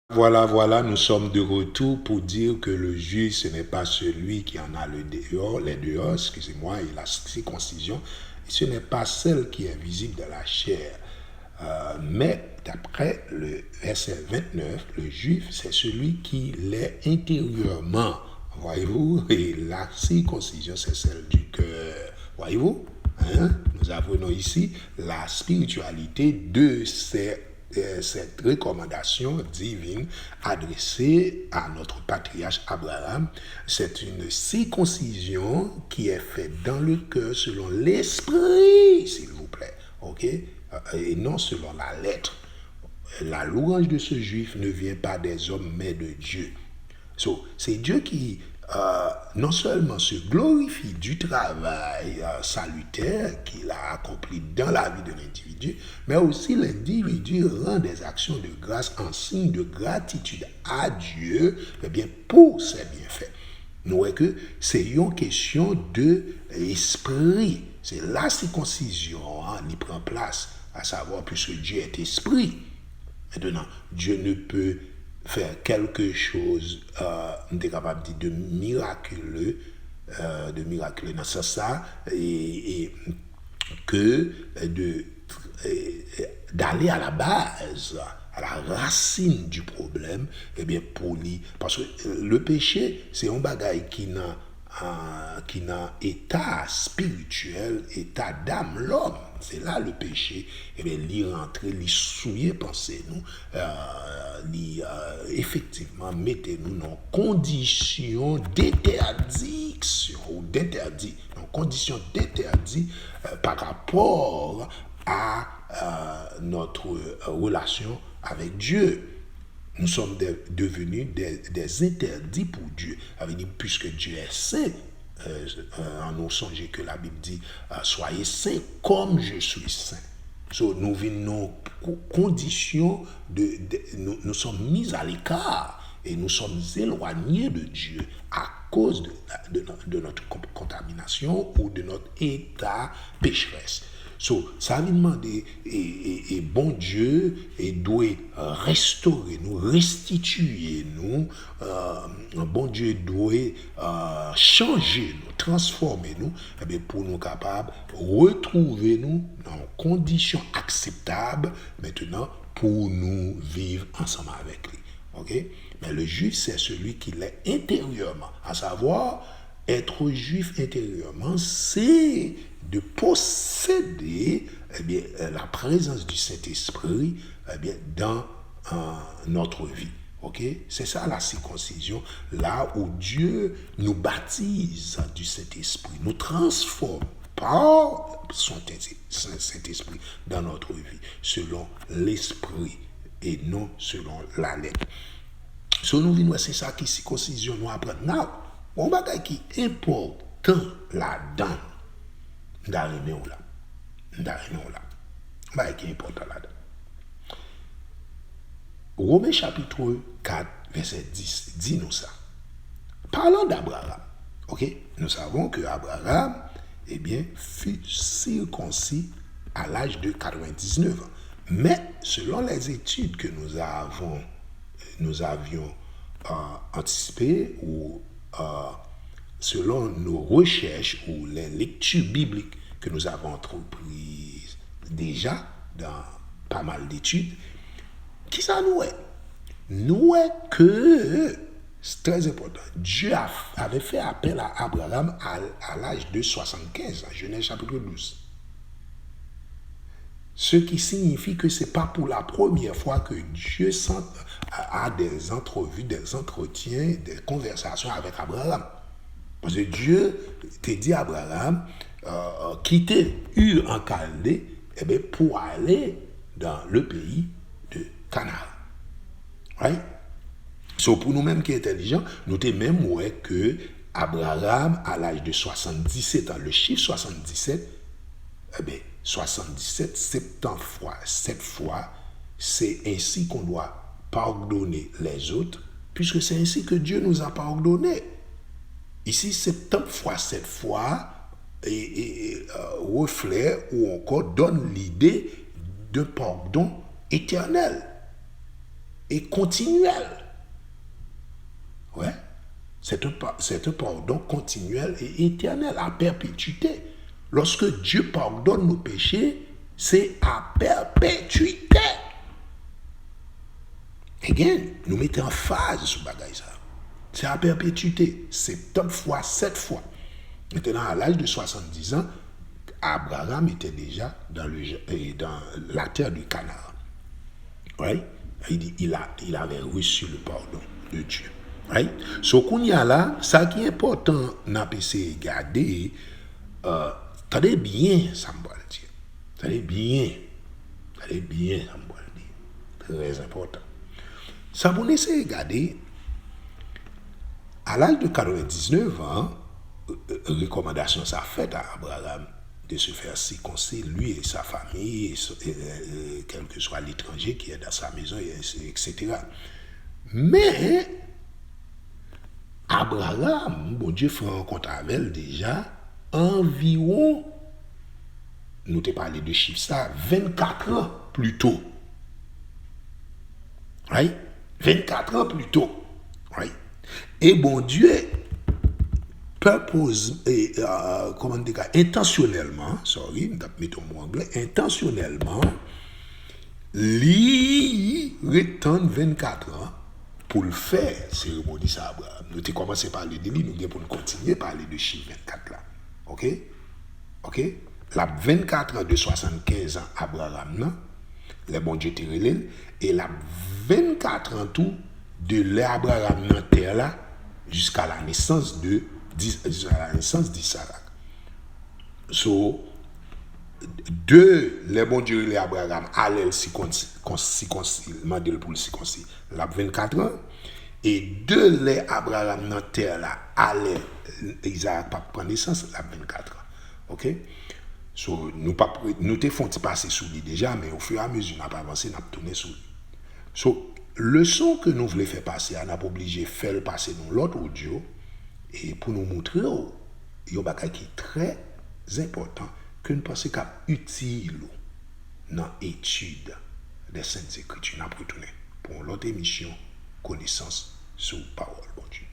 Voilà, nous sommes de retour pour dire que le juif, ce n'est pas celui qui en a les dehors, excusez-moi, et la circoncision, ce n'est pas celle qui est visible de la chair. Mais d'après le verset 29, le juif, c'est celui qui l'est intérieurement, voyez-vous, et la circoncision, c'est celle du cœur, voyez-vous. Nous apprenons ici la spiritualité de cette recommandation divine adressée à notre patriarche Abraham. C'est une circoncision qui est faite dans le cœur selon l'esprit, s'il vous plaît, ok, et non selon la lettre. La louange de ce juif ne vient pas des hommes, mais de Dieu. C'est Dieu qui non seulement se glorifie du travail salutaire qu'il a accompli dans la vie de l'individu, mais aussi l'individu rend des actions de grâce en signe de gratitude à Dieu pour ses bienfaits. Nous voyons que c'est une question de l'esprit. C'est la circoncision qui prend place, à savoir, puisque Dieu est esprit. Maintenant, Dieu ne peut faire quelque chose, on est capable de dire, de miraculeux dans ce sens, et que d'aller à la base, à la racine du problème, parce que le péché, c'est un bagage qui n'a état spirituel, état d'âme, l'homme. C'est là le péché. L'y rentrer, l'y souiller, pensez-nous, effectivement, mettez-nous dans conditions d'interdiction ou d'interdit, dans conditions d'interdit par rapport à notre relation avec Dieu. Nous sommes devenus des interdits pour Dieu. Puisque Dieu est saint, nous songeons que la Bible dit soyez saints comme je suis saint. Nous vivons nos conditions, nous sommes mis à l'écart et nous sommes éloignés de Dieu à cause de notre contamination ou de notre état pécheresse. Ça veut demander, et bon Dieu doit restaurer nous, restituer nous, bon Dieu doit changer nous, transformer nous, pour nous capables de retrouver nous dans conditions acceptables maintenant pour nous vivre ensemble avec lui. Okay? Mais le juif, c'est celui qui l'est intérieurement, à savoir, être juif intérieurement, c'est de posséder la présence du Saint-Esprit dans notre vie. Okay? C'est ça la circoncision, là où Dieu nous baptise du Saint-Esprit, nous transforme par son Saint-Esprit dans notre vie, selon l'Esprit et non selon la lettre. Nous, c'est ça qui circoncision nous apprend. Now, on va dire qui est important là-dedans. D'arriver là. Bah, qui est important là-dedans. Romains chapitre 4, verset 10, dit nous ça. Parlons d'Abraham. Ok? Nous savons que Abraham, fut circoncis à l'âge de 99 ans. Mais, selon les études que nous avions anticipées ou selon nos recherches ou les lectures bibliques que nous avons entreprises déjà dans pas mal d'études, qui ça nous est? Nous est que, c'est très important, Dieu avait fait appel à Abraham à l'âge de 75 ans, Genèse chapitre 12. Ce qui signifie que ce n'est pas pour la première fois que Dieu a des entrevues, des entretiens, des conversations avec Abraham. Parce que Dieu t'a dit à Abraham, quitter Ur en Chaldée pour aller dans le pays de Canaan. Right? Pour nous-mêmes qui sommes intelligents, nous t'es même que Abraham, à l'âge de 77 ans, le chiffre 77, 77, 70 fois, 7 fois, c'est ainsi qu'on doit pardonner les autres, puisque c'est ainsi que Dieu nous a pardonné. Ici, 70 fois, 7 fois, reflète ou encore donne l'idée de pardon éternel. et continuel. Ouais. C'est un pardon continuel et éternel, à perpétuité. Lorsque Dieu pardonne nos péchés, c'est à perpétuité. Again, nous mettons en phase sur bagaille ça. C'est à perpétuité. 70 fois, 7 fois. Maintenant, à l'âge de 70 ans, Abraham était déjà dans la terre du Canaan. Right? Il avait reçu le pardon de Dieu. Right? So, qu'on y a là, ça qui est important, n'a pas essayé de garder, tenez bien, ça me va le dire. Tenez bien, ça me va le dire. Très important. Ça, vous essayez de garder, à l'âge de 99 ans, recommandation ça fait à Abraham de se faire circoncire, lui et sa famille, quel que soit l'étranger qui est dans sa maison, etc. Mais, Abraham, bon Dieu fait rencontre avec elle déjà, environ, nous t'ai parlé de chiffre ça, 24 ans plus tôt. Right? 24 ans plus tôt. Right? Et bon Dieu propose, comment dire, intentionnellement, mettons mot anglais, intentionnellement, lui retourne 24 ans pour le faire, cérémonie ça, Abraham. Nous avons commencé par parler de lui, nous allons continuer à parler de chiffre 24 là. Ok? Ok? La 24 ans de 75 ans, Abraham, non? Le bon Dieu te relève, et la 24 ans tout de l'Abraham dans terre là, jusqu'à la naissance d'Isaac. So, de le bon Dieu et Abraham allaient circoncilement de pour le circoncis la 24 ans, et de les Abraham dans terre là allait Isaac pas prendre naissance la 24 ans. OK? So, nous te font passer sous lui déjà, mais au fur et à mesure n'a pas avancé, n'a pas tourné sous lui. So, leçon que nous voulons faire passer, on n'a pas obligé de faire passer dans l'autre audio, et pour nous montrer, il y a un bagage qui est très important, que nous pensons qu'il est utile dans l'étude des Saintes Écritures. Nous avons retourné pour l'autre émission, connaissance sur parole, bon Dieu.